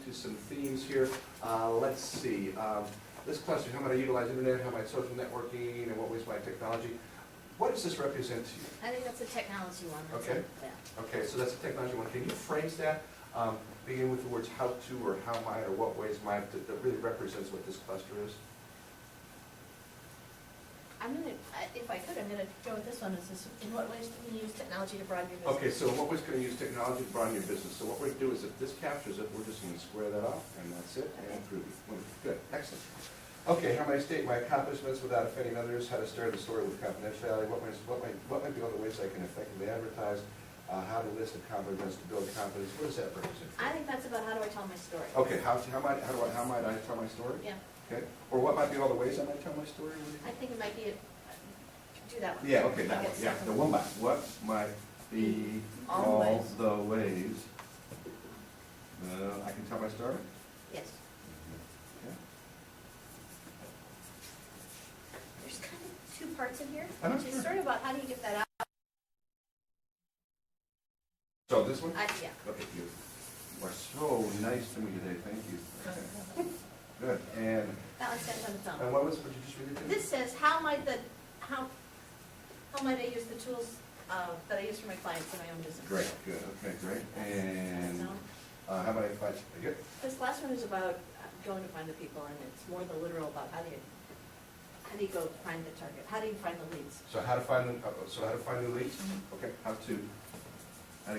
into some themes here. Let's see. This question, how might I utilize internet, how might social networking, and what ways might technology? What does this represent to you? I think that's a technology one. That's Okay. Yeah. Okay, so that's a technology one. Can you phrase that, beginning with the words how to or how might or what ways might, that really represents what this cluster is? I'm gonna, if I could, I'm gonna go with this one. Is this, in what ways can you use technology to broaden your business? Okay, so what ways can you use technology to broaden your business? So what we're gonna do is if this captures it, we're just gonna square that off, and that's it, and groovy. Good, excellent. Okay, how might I state my accomplishments without offending others? How to start a story with confidentiality? What might be other ways I can effectively advertise? How to list accomplishments to build confidence? What does that represent? I think that's about how do I tell my story. Okay, how might I tell my story? Yeah. Okay, or what might be all the ways I might tell my story? I think it might be, do that one. Yeah, okay, that Okay, one, yeah, second the one by, what might be All all the the ways I can tell my story? Yes. Okay. There's kind of two parts in here, I know, which is sure. sort of about how do you get that out. So this one? Yeah. Okay, you are so nice to me today, thank you. Okay. Good, and That one stands on its own. what you just read it to? This says, how might I use the tools that I use for my clients in my own business? Great, good, okay, great, and So, how about I find, good? this last one is about going to find the people, and it's more the literal about how do you go find the target? How do you find the leads? So how to find, new leads? Okay, how to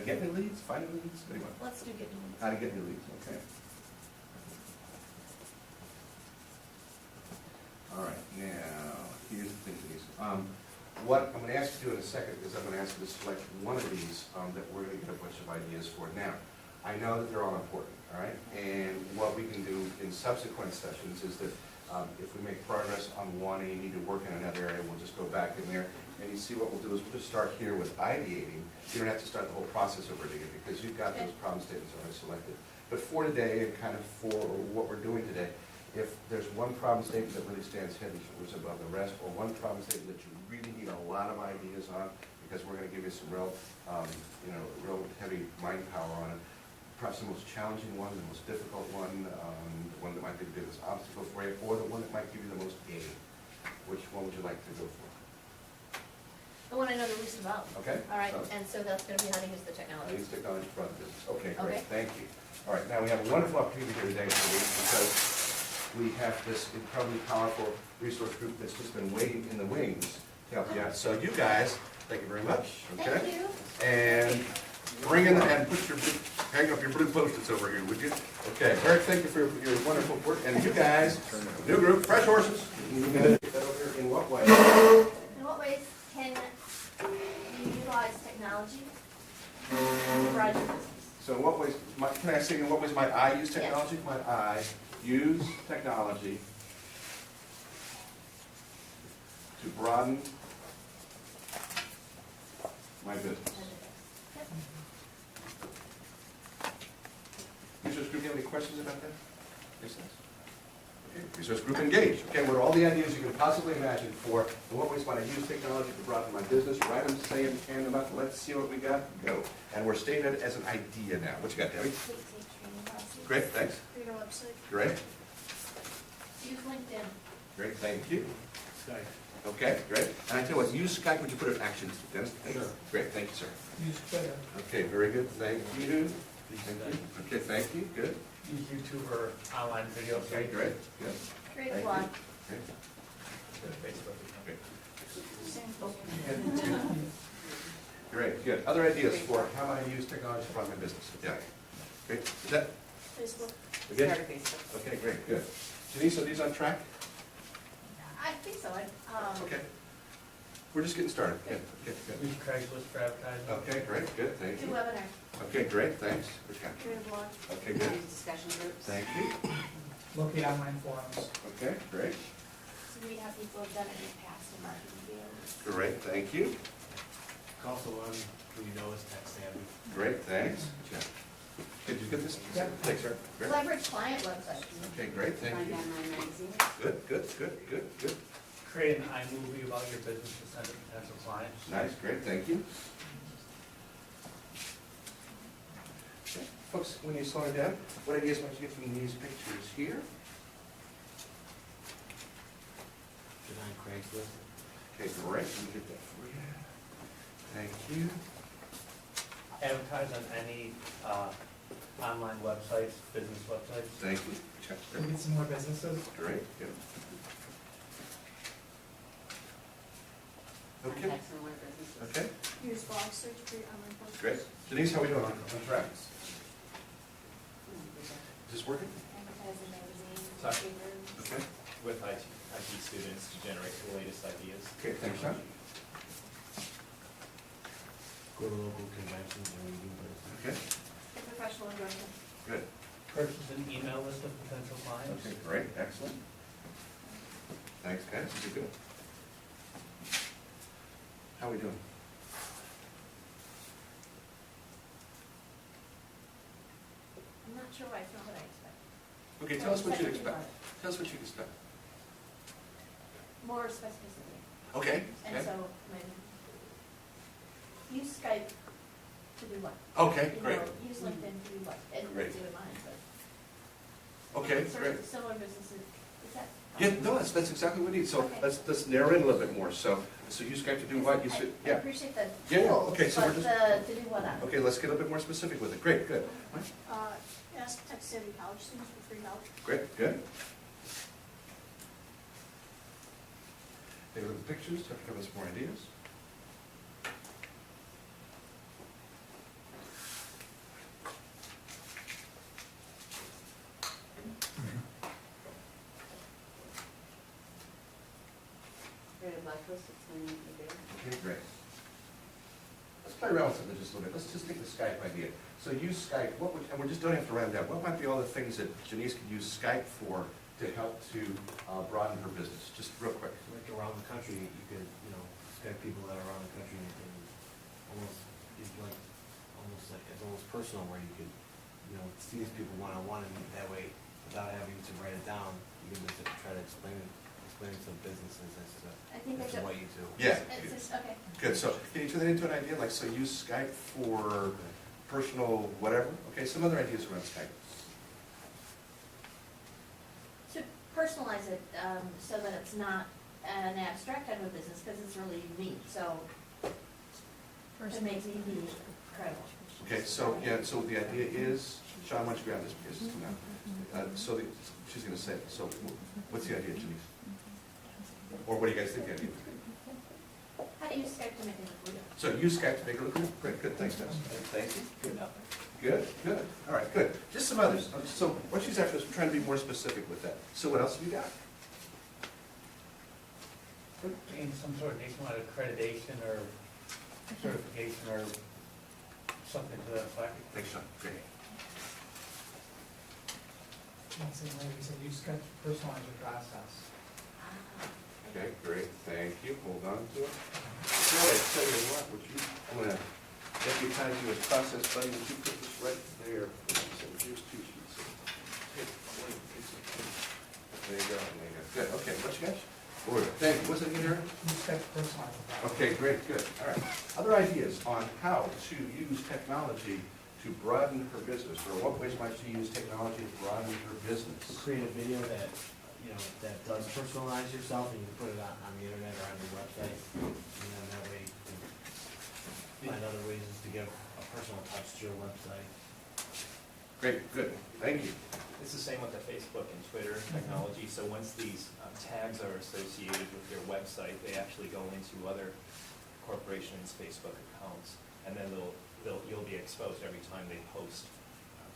get new leads, find new leads, what do you want? Let's do get new leads. How to get new leads, okay. All right, now, here's the thing, Denise. What I'm going to ask you to do in a second is I'm going to ask you to select one of these that we're going to get a bunch of ideas for. Now, I know that they're all important, all right? And what we can do in subsequent sessions is that if we make progress on one and you need to work in another area, we'll just go back in there. And you see what we'll do is we'll just start here with ideating. You don't have to start the whole process over again because you've got those problem statements already selected. But for today and kind of for what we're doing today, if there's one problem statement that really stands head and shoulders above the rest, or one problem statement that you really need a lot of ideas on, because we're going to give you some real heavy mind power on it, perhaps the most challenging one, the most difficult one, the one that might be the biggest obstacle for you, or the one that might give you the most gain. Which one would you like to go for? The one I know the least about. Okay. All right, and so that's going to be how to use the I technology. use technology for the business. Okay, great, Okay. thank you. All right, now we have a wonderful opportunity here today because we have this incredibly powerful resource group that's just been waiting in the wings to help you out. So you guys, thank you very much. Okay. Thank you. And bring in and hang up your blue post-its over here, would you? Okay, Eric, thank you for your wonderful work. And you guys, new group, fresh horses. In what way? In what ways can you utilize technology to broaden your business? So in what ways, can I say in what ways might I use technology? Yes. Might I use technology to broaden my business? Research group, you have any questions about that? Yes, yes. Okay, research group engaged. Okay, what are all the ideas you can possibly imagine for in what ways might I use technology to broaden my business? Write them, say them, hand them up. Let's see what we got. Go. And we're stating it as an idea now. What you got, Debbie? Great, thanks. Through your website. Great. Use LinkedIn. Great, thank you. Okay, great. And I tell you what, use Skype, would you put it in action, Dennis? Sure. Great, thank you, sir. Use Twitter. Okay, very good, thank you. Thank you. Okay, thank you, good. Use YouTube or online video. Okay, great, good. Great Thank blog. you. Okay, Facebook. great. Great, good. Other ideas for how might I use technology to run my business? Yeah. Great, is that, Facebook. again? Okay, great, good. Denise, are these on track? I think so. Okay. We're just getting started. Yeah, okay, good. Use Craigslist for advertising. Okay, great, good, thank Do you. webinar. Okay, great, thanks. Which kind? Create a blog. Okay, good. Discussion groups. Thank you. Locate online forums. Okay, great. So we have people who've done it in the past in marketing videos. Great, thank you. Also one who you know is tech savvy. Great, thanks. Yeah. Did you get this? Yeah. Thanks, sir. Great. Leverage client websites. Okay, great, thank Find you. online magazines. Good, good, good, good, good. Create an iMovie about your business to send to potential clients. Nice, great, thank you. Okay. folks, when you slow it down, what ideas might you get from these pictures here? Design Craigslist. Okay, great, let me get that for you. Thank you. Advertise on any online websites, business websites. Thank you. Check. Can we get some more businesses? Great, good. Okay, Contact similar businesses. okay, Use blog search for your online posters. great. Denise, how we doing on track? Is this working? Advertising magazines, Sorry. papers. Okay, With IT students to generate the latest ideas. okay, thanks, Sean. Go to local conventions and we do business. Okay, Professional endorsement. good. Purchase an email list of potential clients. Okay, great, excellent. Thanks, guys, this is good. How we doing? I'm not sure why it's not what I expect. Okay, tell us what you Expect expect. Tell us what you expect. More specificity. Okay, And okay. so, when, use Skype to do what? Okay, You great. know, use LinkedIn to do what? And Great. do it mine, but. Okay, Sort great. of similar businesses, is that? Yeah, no, that's exactly what we need. So Okay. let's narrow in a little bit more. So you Skype to do what? You said, I yeah. appreciate the Yeah, yeah, tools, okay, so we're but just- to do what on? Okay, let's get a little bit more specific with it. Great, good. Ask Tech City college students for free help. Great, good. Take a look at the pictures, to give us more ideas. Create a blacklist of 20 ideas. Okay, great. Let's play around with it just a little bit. Let's just take the Skype idea. So use Skype, what would, and we just don't have to round down, what might be all the things that Janice could use Skype for to help to broaden her business? Just real quick. Like around the country, you could, Skype people that are around the country and almost, it's like, it's almost personal where you could, see these people one-on-one and that way, without having to write it down, you can just try to explain to businesses I think as that's to what you do. Yeah. It's just, okay. Good, so can you turn that into an idea, like, so use Skype for personal whatever? Okay, some other ideas around Skype. To personalize it, so that it's not an abstract type of business, because it's really unique, so it makes me be credible. Okay, so, yeah, so the idea is, Sean, why don't you grab this, because it's now. She's gonna say, it. So what's the idea, Janice? Or what do you guys think the idea is? How do you use Skype to make it look real? So use Skype to make it look good? Great, good, thanks, guys. Thank you. Good, good, all right, good. Just some others. So what she's after is trying to be more specific with that. So what else have you got? Gain some sort of nationwide accreditation or certification or something to that effect. Thanks, Sean. Great. Same way we said, use Skype to personalize your process. Okay, great, thank you. Hold on to it. Good, tell you what, would you, I'm gonna deputize you as process buddy. Would you put this right there? So here's 2 sheets. Take one piece of paper. There you go, there you go. Good, okay, what you got? Thank you. What's it in here? Use Skype to personalize your process. Okay, great, good, all right. Other ideas on how to use technology to broaden her business, or what ways might she use technology to broaden her business? Create a video that, that does personalize yourself and you can put it on the internet or on your website. And then that way you can find other ways to give a personal touch to your website. Great, good, thank you. It's the same with the Facebook and Twitter technology, so once these tags are associated with your website, they actually go into other corporations' Facebook accounts, and then you'll be exposed every time they post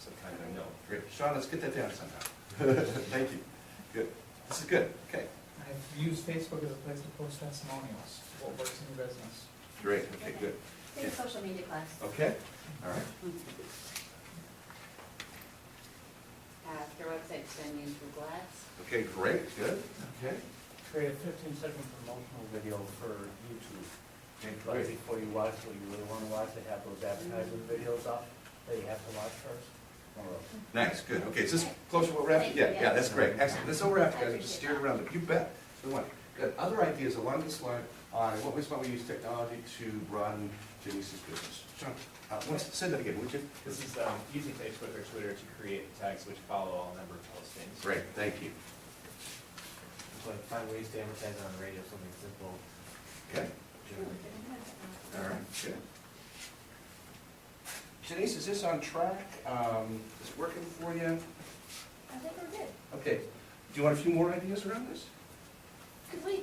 some kind of note. Great, Sean, let's get that down somehow. Thank you, good. This is good, okay, I've used Facebook as a place to post testimonials, what works in your business. great, okay, good. Take a social media class. Okay, all right. Ask your website to send you Google Ads. Okay, great, good, okay. Create a 15-second promotional video for YouTube. Okay, Right great. before you watch what you really want to watch, they have those advertising videos up that you have to watch first. Nice, good, okay, is this close to what we're after? Thank you, Yeah, yeah, that's great, excellent. This is what we're after, guys, we I just steered around it. You bet, we want, good. Other ideas along this line on what ways might we use technology to broaden Janice's business. John, say that again, would you? This is using Facebook or Twitter to create tags which follow all member postings. Great, thank you. Just like find ways to advertise on the radio, something simple. Okay, generally. all right, good. Janice, is this on track? Is it working for you? I think we're good. Okay, do you want a few more ideas around this? Could we,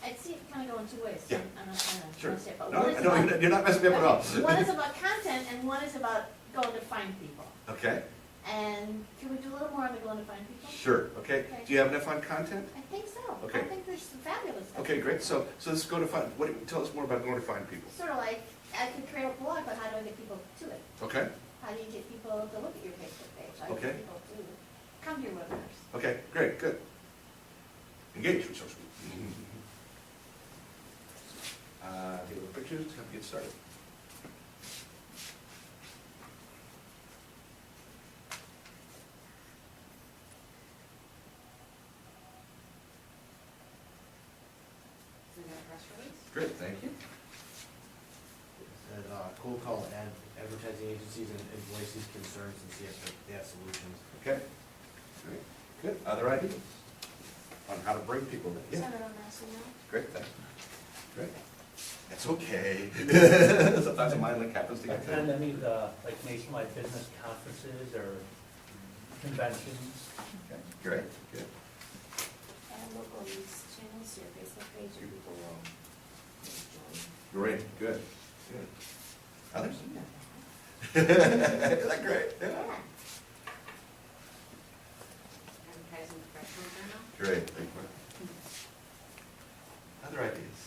I see it kind of going two ways. Yeah. I'm not trying to Sure. say it, but No, one is no, about. you're not messing me up at all. Okay, one is about content and one is about going to find people. Okay, And can we do a little more on the going to find people? sure, okay. Okay. Do you have enough on content? I think so. Okay. I think there's some fabulous stuff. Okay, great, so let's go to find, tell us more about going to find people. Sort of like, I could create a blog, but how do I get people to it? Okay, How do you get people to look at your Facebook page? How do you Okay. get people to come to your webinars? okay, great, good. Engage with social media. Take a look at pictures, have to get started. So we got a press release? Great, thank you. It said, cold call advertising agencies and voice these concerns and see if they have solutions. Okay, great, good. Other ideas on how to bring people in? Yeah, Send it on mass email. great, thanks. Great. That's okay. Sometimes a mind link happens to get Attend to. any of the, like nationwide business conferences or conventions. Okay, great, good. And local news channels, your Facebook page, and people will join. Great, good, good. Others? Isn't that great? Yeah. Advertising professional journal? Great, thank you. Other ideas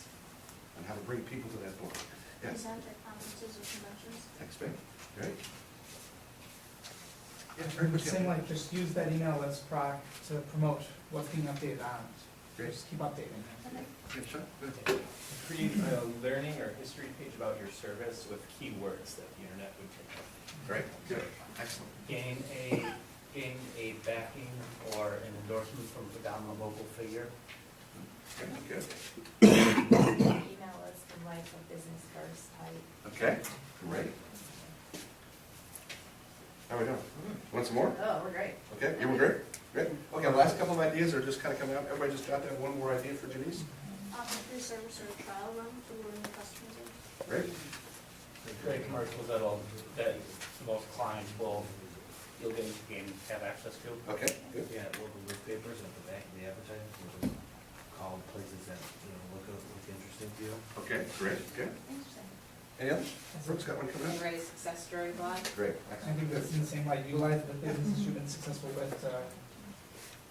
on how to bring people to that point? Yes, Present at conferences or conventions. thanks, Ben. Great. Yeah, very good. Same like, just use that email list proc to promote what's being updated on it. Great. Just keep updating it. Okay. Good, Sean, good. Create a learning or history page about your service with keywords that the internet would pick up. Great, good, excellent. Gain a backing or an endorsement from a dominant local figure. Good, good. Email us the life of business first type. Okay, great. How are we doing? Want some more? Oh, we're great. Okay, you were great, great. Okay, the last couple of ideas are just kind of coming out. Everybody just jot down one more idea for Janice. Free service or trial run for when the customers in. Great, Great commercials that most clients you'll have access to. okay, good. Yeah, local newspapers at the back of the advertising, so just call places that, look interesting to you. Okay, great, good. Interesting. Any others? Brooks got one coming And up? write a success story blog? Great, I excellent, think good. that's in the same light, utilize the businesses you've been successful with,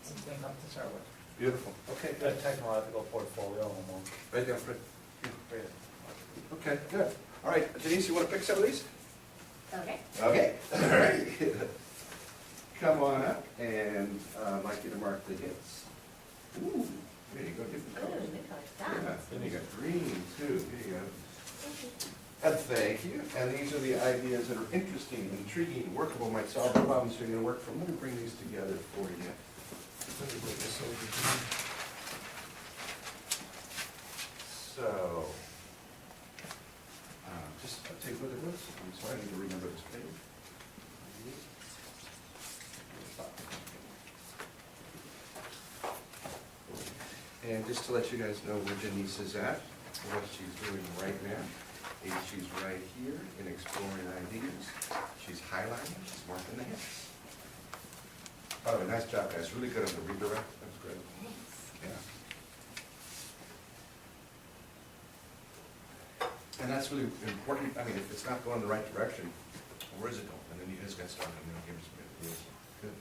something up to start with. Beautiful, okay, A good. technological portfolio and we'll Right down, Fred. create it. Okay, good. All right, Denise, you want to pick some of these? Okay. Okay, all right. Come on up, and I'd like you to mark the hits. Ooh, there you go, different Ooh, colors. good color. Yeah, Done. then you got green too, here you go. Thank you. Thank you, and these are the ideas that are interesting, intriguing, workable, might solve the problems you're gonna work from. Let me bring these together for you. Let me bring this over here. So, just take a look at this. I'm sorry, I need to remember this page. And just to let you guys know where Janice is at, what she's doing right now, is she's right here in exploring ideas. She's highlighting, she's marking the hits. By the way, nice job, guys, really good on the redirect, that's great. Yeah. And that's really important, I mean, if it's not going the right direction, where is it going? And then you guys get started, and then give us some ideas. Good.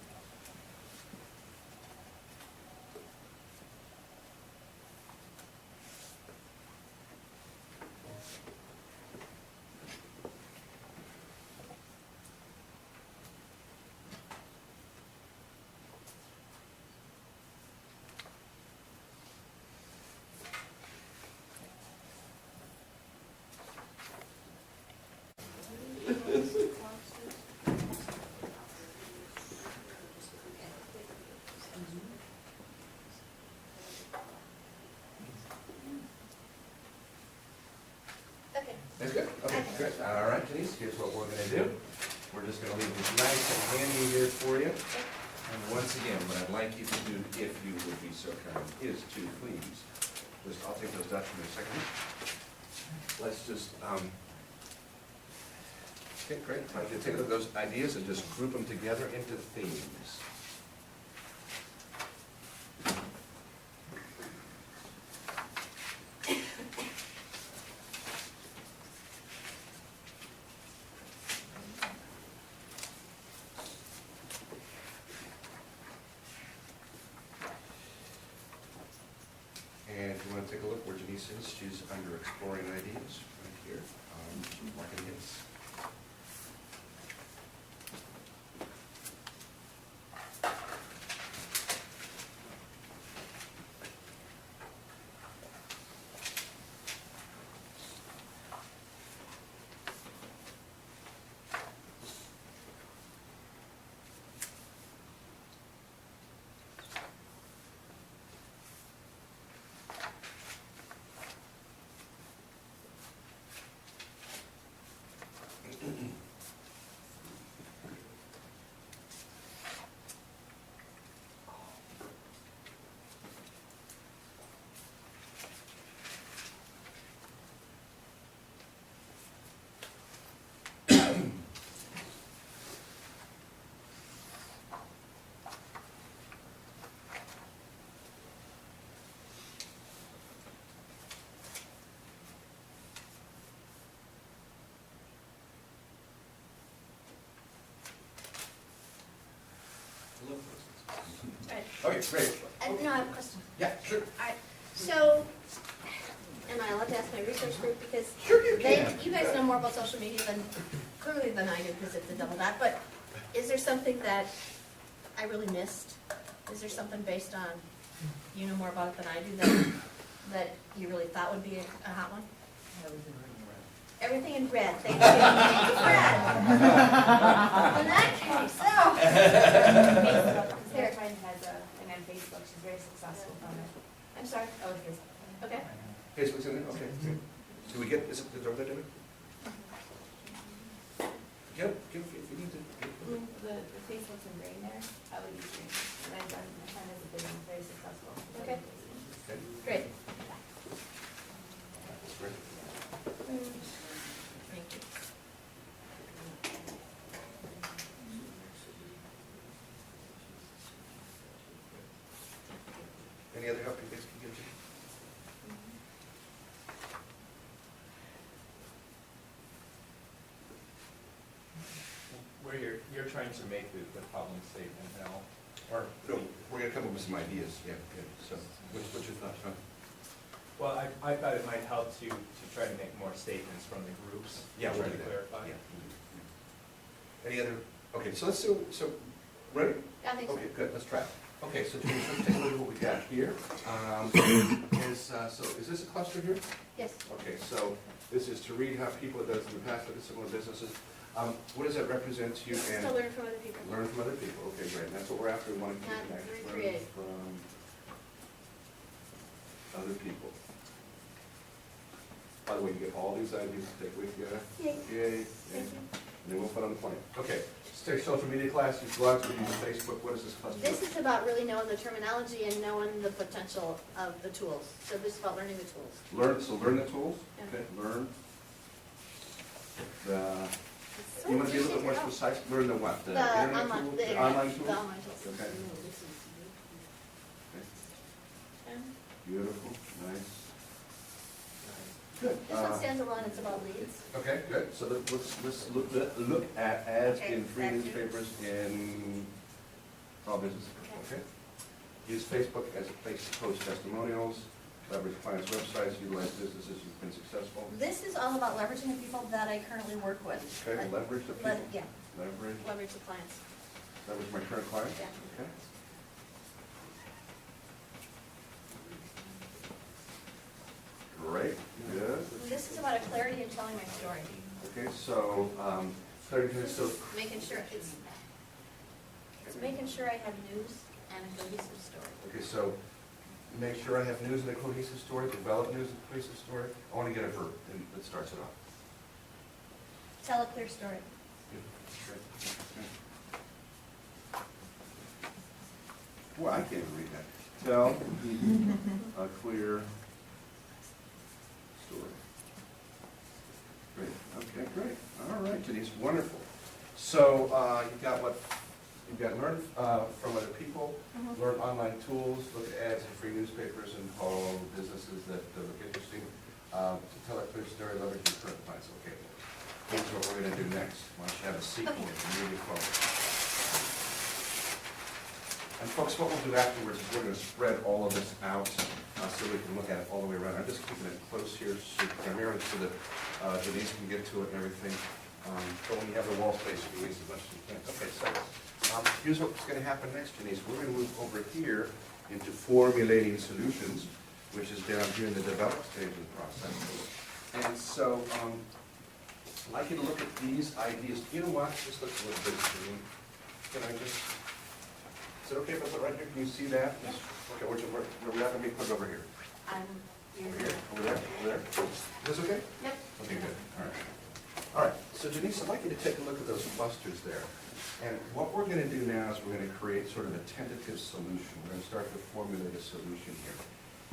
Good, all right, Denise, here's what we're gonna do. We're just gonna leave this nice and handy here for you. And once again, what I'd like you to do, if you would be so kind, is to please, I'll take those Dutch in a second. Let's just, okay, great. I'd like you to take those ideas and just group them together into themes. And if you want to take a look where Denise is, she's under exploring ideas right here. Marketing hits. Right. Okay, great. No, I have a question. Yeah, sure. So, am I allowed to ask my research group, because Sure you you guys know more about social media clearly than I do, because it's a double dot, but is there something that I really missed? Is there something based on, you know more about it than I do, that you really thought would be a hot one? Everything in red, thank you. Thank you, Fred. In that case, oh. Facebook, Sarah Twine has a thing on Facebook, she's very successful from it. I'm sorry. Oh, it's Facebook. Okay. Facebook's in there, okay. Do we get, is it, is that David? Give, if you need to. The Facebook's in green there, I would use green. And I've done, my friend has a big one, very successful. Okay. Okay. Great. That's great. Thank you. Any other help you guys can give you? Where you're trying to make the problem statement now, or, No, we're gonna come up with some ideas, yeah, so, what's your thoughts, huh? well, I thought it might help to try to make more statements from the groups. Yeah, we'll Try do to that. clarify. Yeah, we'll do that. Any other, okay, so let's do, ready? I think so. Okay, good, let's try it. Okay, so James, let's take a look at what we got here. Is this a cluster here? Yes. Okay, so this is to read how people have done in the past, look at similar businesses. What does that represent to you? This is And to learn from other people. learn from other people, okay, great, and that's what we're after, we want to keep Not connected. recreate. Learn from other people. By the way, you get all these ideas to take with you. Yay. Yay. Thank you. And then we'll put on the plane. Okay, let's take social media class, use blogs, we use Facebook, what is this cluster? This is about really knowing the terminology and knowing the potential of the tools. So this is about learning the tools. Learn the tools, Yeah. okay, learn. The, It's so you want to be a little bit more interesting. precise, learn the what? The internet online, tools? the internet, online tools? the online tools. Okay. Okay. Yeah. Beautiful, nice. Good. This one stands alone, it's about leads. Okay, good, so let's look at ads Okay, in free ad news. newspapers in all businesses, Okay. okay? Use Facebook as a place to post testimonials, leverage clients' websites, utilize businesses who've been successful. This is all about leveraging the people that I currently work with. Okay, leverage the people. Yeah, Leverage leverage the clients. my current clients, Yeah. okay? Great, good. This is about a clarity in telling my story. Okay, so, 30 minutes, so, Making sure it's making sure I have news and a cohesive story. okay, so, make sure I have news and a cohesive story, develop news and a cohesive story. I want to get a verb, and that starts it off. Tell a clear story. Well, I can't even read that. Tell a clear story. Great, okay, great. All right, Denise, wonderful. So you've got what, you've got learn from other people, Mhm. learn online tools, look at ads in free newspapers and call businesses that look interesting. To tell a clear story, leverage your current clients. Okay, here's what we're gonna do next. Why don't you have a seat Okay. and moving forward. And folks, what we'll do afterwards is we're gonna spread all of this out so we can look at it all the way around. I'm just keeping it close here, primarily so that Denise can get to it and everything. But when you have the wall space, you can use as much as you can. Okay, so here's what's gonna happen next, Denise. We're gonna move over here into formulating solutions, which is down here in the develop stage of the process. And so, I'd like you to look at these ideas. You know what, this looks a little bit screen. Can I just, is it okay if I put it right here? Can you see that? Yep. Okay, where we at? Let me put it over here. Over here, over there, over there. Is this okay? Yep. Okay, good, all right. All right, so Denise, I'd like you to take a look at those clusters there. And what we're gonna do now is we're gonna create sort of a tentative solution. We're gonna start to formulate a solution here.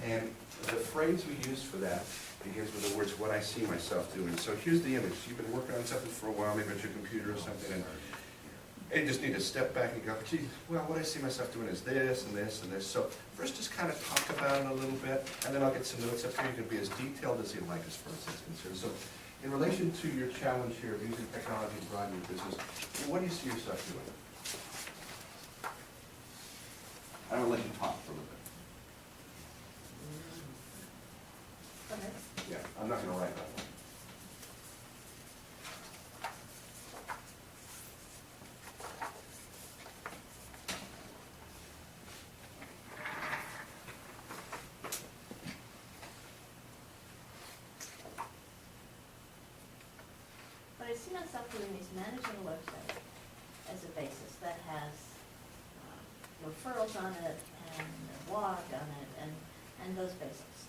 And the phrase we use for that begins with the words, what I see myself doing. So here's the image. You've been working on something for a while, maybe at your computer or something, and you just need to step back and go, gee, well, what I see myself doing is this and this and this. So first just kind of talk about it a little bit, and then I'll get some notes up here. You can be as detailed as you like as far as it's concerned. So in relation to your challenge here of using technology to broaden your business, what do you see yourself doing? I'm gonna let you talk for a little bit. Okay. Yeah, I'm not gonna write that one. What I see myself doing is managing a website as a basis that has referrals on it and a blog on it and those basics.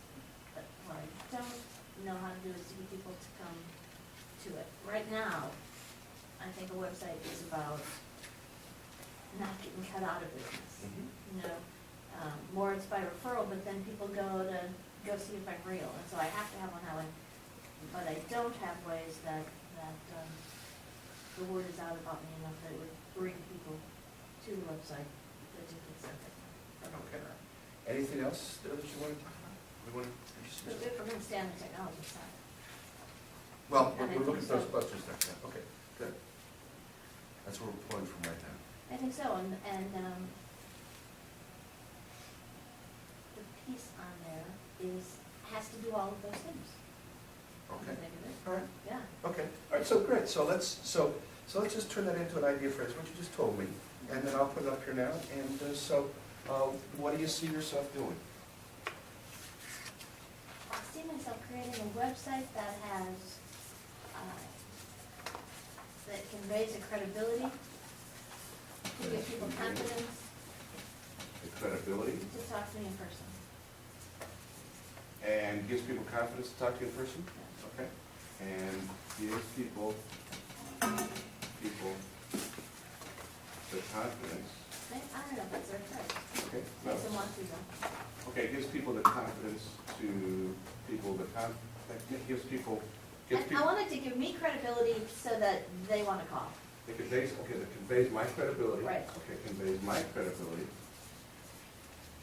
But what I don't know how to do is to get people to come to it. Right now, I think a website is about not getting cut out of business. You know, more it's by referral, but then people go see if I'm real, and so I have to have one that way. But I don't have ways that the word is out about me enough that it would bring people to the website that you could send it. Okay. Anything else that you want to talk about? But if we're gonna stay on the technology side. Well, And I we're looking think at those so. clusters there. Yeah, okay, good. That's where we're pulling from right now. I think so, and the piece on there has to do all of those things. Okay. Think of it. All right. Yeah. Okay, all right, so great, so let's just turn that into an idea phrase, what you just told me, and then I'll put it up here now, and what do you see yourself doing? I see myself creating a website that has, that conveys a credibility, to give people confidence The credibility, to talk to me in person. and gives people confidence to talk to you in person? Okay, and gives people the confidence, I don't know if that's the right phrase. okay? no. Makes them want to though. Okay, gives people the confidence to, gives people, And I want it to give me credibility so that they want to call. it conveys my credibility. Right. Okay, conveys my credibility.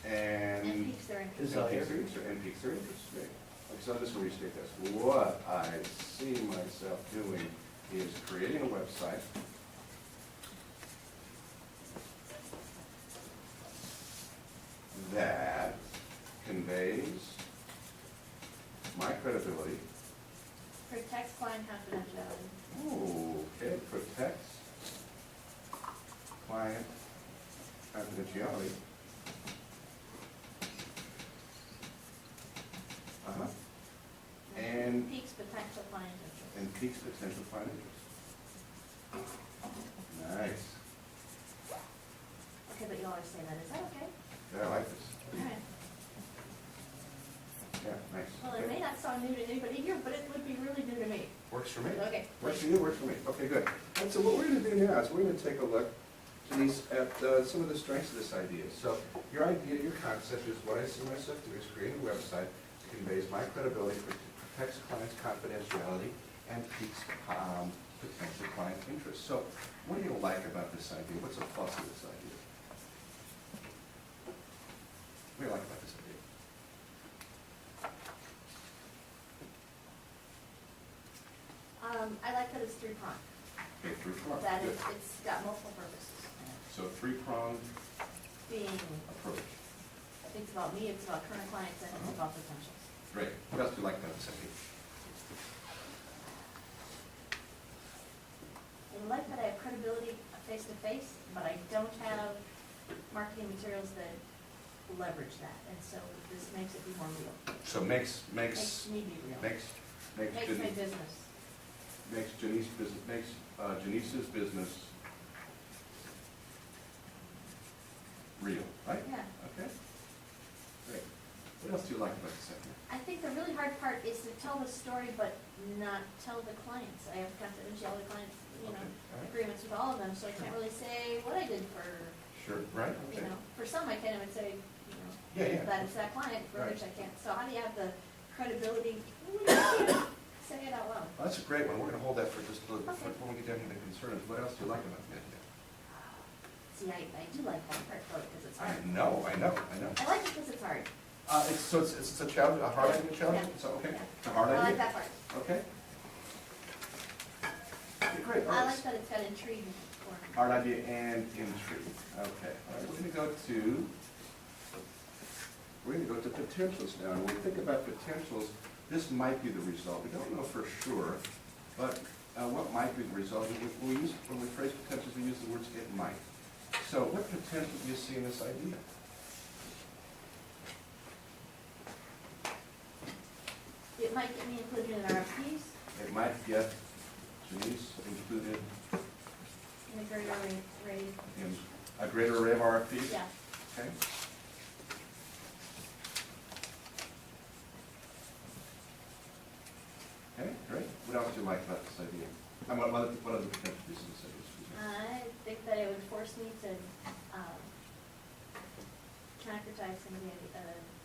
And And piques their interest. Desire. and piques their interest. Right. So I'll just restate this. What I see myself doing is creating a website that conveys my credibility. Protects client confidentiality. Okay, protects client confidentiality. Uh-huh. And Piques potential client interest. and piques potential client interest. Nice. Okay, but you always say that, is that okay? Yeah, I like this. All right. Yeah, nice. Well, it may not sound new to anybody here, but it would be really new to me. Works for me. Okay. Works for you, works for me. Okay, good. And so what we're gonna do now is we're gonna take a look, Denise, at some of the strengths of this idea. So your idea, your concept is what I see myself doing is creating a website that conveys my credibility, protects clients' confidentiality, and piques potential client interest. So what do you like about this idea? What's a plus of this idea? What do you like about this idea? I like that it's three-pronged, Okay, three-pronged. that Good. it's got multiple purposes. So three-pronged Being, approach. it's about me, it's about current clients, and it's about potentials. Great. What else do you like about this idea? I like that I have credibility face-to-face, but I don't have marketing materials that leverage that, and so this makes it be more real. So makes Makes me be real. Makes Makes my Denise- business. makes Janice's business real, right? Yeah. Okay. Great. What else do you like about this idea? I think the really hard part is to tell the story, but not tell the clients. I have confidentiality clients, Okay, all right. agreements with all of them, so I can't really say what I did for, Sure, right? you Okay. know, for some I can even say, Yeah, yeah. that it's that client, for Right. which I can't. So how do you have the credibility? You can't say it out loud. Well, that's a great one. We're going to hold that for just a little, Okay. when we get down to the concerns. What else do you like about the idea? See, I do like that part because it's I hard. know. I like it because it's hard. It's a challenge, a hard idea challenge? Yeah. So, okay. Yeah. It's a hard I like idea? that part. Okay. Okay, great. All I right. like that it's got intrigue for me. Hard idea and intrigue. Okay, all right, we're gonna go to potentials now. And when we think about potentials, this might be the result. We don't know for sure, but what might be the result? When we phrase potentials, we use the words "it might." So what potential do you see in this idea? It might get me included in RFPs It might get Janice included in a greater rate. in a greater array of RFPs? Yeah. Okay. Okay, great. What else do you like about this idea? And what other potential pieces of this idea? Excuse me. I think that it would force me to concretize some of the,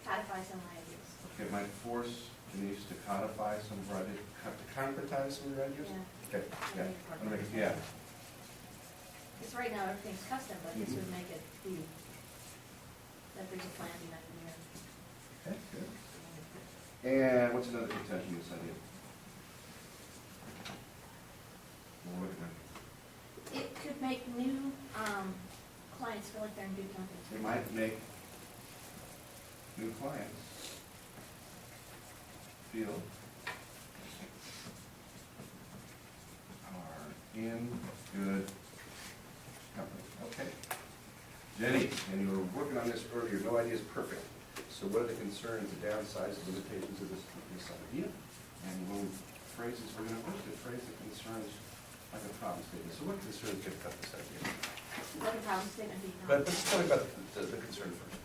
codify some of my ideas. Okay, it might force Denise to codify some of her ideas, to concretize some of your ideas? Yeah. Okay, yeah. Make it more I'm gonna make it- yeah. Because right now, everything's custom, but this Mhm. would make it be, that there's a plan behind the mirror. Okay, good. And what's another potential in this idea? We're looking at- It could make new clients feel like they're in good company. It might make new clients feel are in good company. Okay. Jenny, and you were working on this earlier, no idea is perfect. So what are the concerns, the downsides, the limitations of this idea? And when phrases, we're going to phrase the concerns like a problem statement. So what concerns get about this idea? What a problem statement be. But let's tell me about the concern first.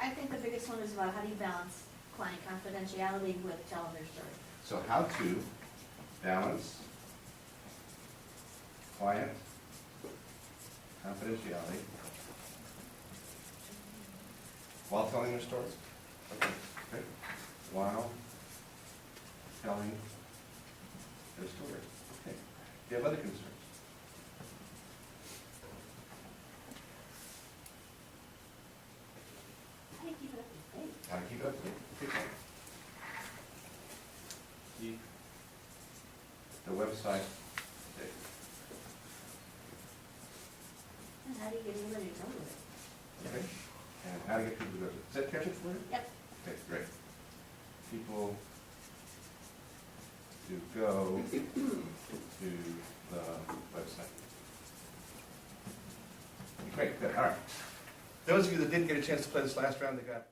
I think the biggest one is about how do you balance client confidentiality with telling their story. So how to balance client confidentiality while telling their stories? Okay, great. While telling their story. Okay. Do you have other concerns? How do you keep it up to date? How to keep it up to date? Okay, fine. Keep the website updated. And how do you get anybody to go with it? Okay. And how to get people to go to, does that catch it for you? Yep. Okay, great. People to go to the website. Great, good, all right. Those of you that didn't get a chance to play this last round, they got